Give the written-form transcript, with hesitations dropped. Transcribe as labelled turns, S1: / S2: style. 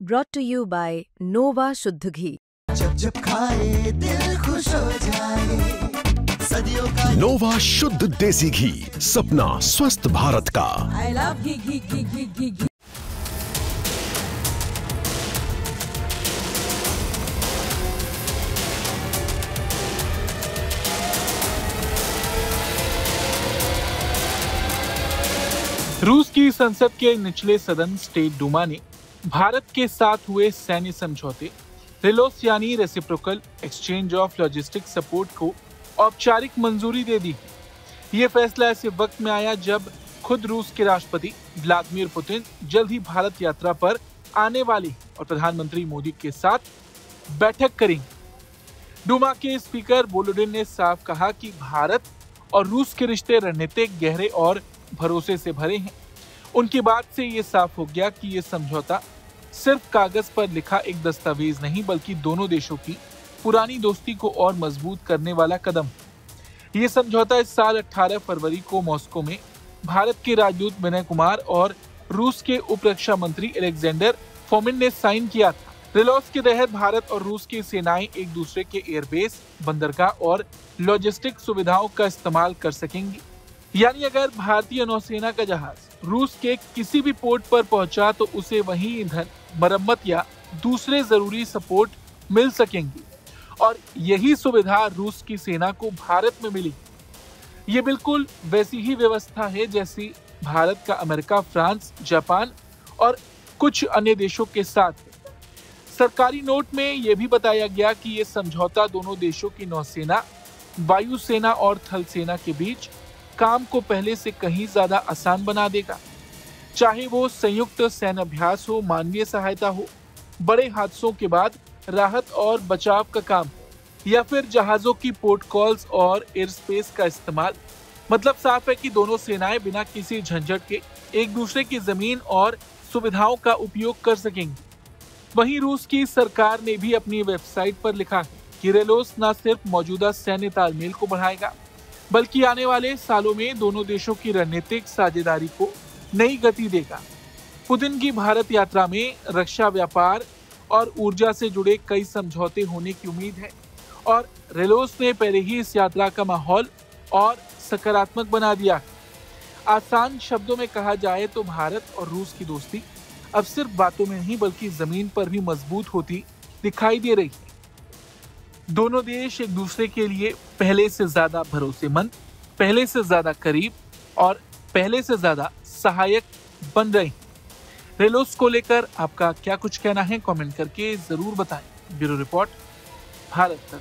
S1: brought to you by Nova शुद्ध घी।
S2: जब जब खाए दिल खुश हो जाए, सदियों का
S3: नोवा शुद्ध देसी घी, सपना स्वस्थ भारत का।
S2: I love घी घी घी घी घी घी।
S4: रूस की संसद के निचले सदन स्टेट डूमा ने भारत के साथ हुए सैन्य समझौते रिलोस यानी reciprocal exchange of logistic support को औपचारिक मंजूरी दे दी। ये फैसला ऐसे वक्त में आया जब खुद रूस के राष्ट्रपति व्लादिमीर पुतिन जल्द ही भारत यात्रा पर आने वाले और प्रधानमंत्री मोदी के साथ बैठक करेंगे। डूमा के स्पीकर वोलोडिन ने साफ कहा कि भारत और रूस के रिश्ते रणनीतिक, गहरे और भरोसे से भरे हैं। उनकी बात से ये साफ हो गया कि ये समझौता सिर्फ कागज पर लिखा एक दस्तावेज नहीं, बल्कि दोनों देशों की पुरानी दोस्ती को और मजबूत करने वाला कदम है। ये समझौता इस साल 18 फरवरी को मॉस्को में भारत के राजदूत विनय कुमार और रूस के उप रक्षा मंत्री अलेक्जेंडर फोमिन ने साइन किया था। रिलोस के तहत भारत और रूस की सेनाएं एक दूसरे के एयरबेस, बंदरगाह और लॉजिस्टिक सुविधाओं का इस्तेमाल कर सकेंगी। यानी अगर भारतीय नौसेना का जहाज रूस के किसी भी पोर्ट पर पहुंचा तो उसे वहीं ईंधन, मरम्मत या दूसरे जरूरी सपोर्ट मिल सकेंगी और यही सुविधा रूस की सेना को भारत में मिली। ये बिल्कुल वैसी ही व्यवस्था है जैसी भारत का अमेरिका, फ्रांस, जापान और कुछ अन्य देशों के साथ है। सरकारी नोट में यह भी बताया गया कि ये समझौता दोनों देशों की नौसेना, वायुसेना और थल सेना के बीच काम को पहले से कहीं ज्यादा आसान बना देगा। चाहे वो संयुक्त सैन्य अभ्यास हो, मानवीय सहायता हो, बड़े हादसों के बाद राहत और बचाव का काम हो, या फिर जहाजों की पोर्ट कॉल्स और एयर स्पेस का इस्तेमाल। मतलब साफ है कि दोनों सेनाएं बिना किसी झंझट के एक दूसरे की जमीन और सुविधाओं का उपयोग कर सकेंगी। वहीं रूस की सरकार ने भी अपनी वेबसाइट पर लिखा है कि रिलोस न सिर्फ मौजूदा सैन्य तालमेल को बढ़ाएगा, बल्कि आने वाले सालों में दोनों देशों की रणनीतिक साझेदारी को नई गति देगा। पुतिन की भारत यात्रा में रक्षा, व्यापार और ऊर्जा से जुड़े कई समझौते होने की उम्मीद है और रिलोस ने पहले ही इस यात्रा का माहौल और सकारात्मक बना दिया है। आसान शब्दों में कहा जाए तो भारत और रूस की दोस्ती अब सिर्फ बातों में नहीं बल्कि जमीन पर भी मजबूत होती दिखाई दे रही है। दोनों देश एक दूसरे के लिए पहले से ज्यादा भरोसेमंद, पहले से ज्यादा करीब और पहले से ज्यादा सहायक बन रहे हैं। रिलोस को लेकर आपका क्या कुछ कहना है, कमेंट करके जरूर बताएं। ब्यूरो रिपोर्ट, भारत तक।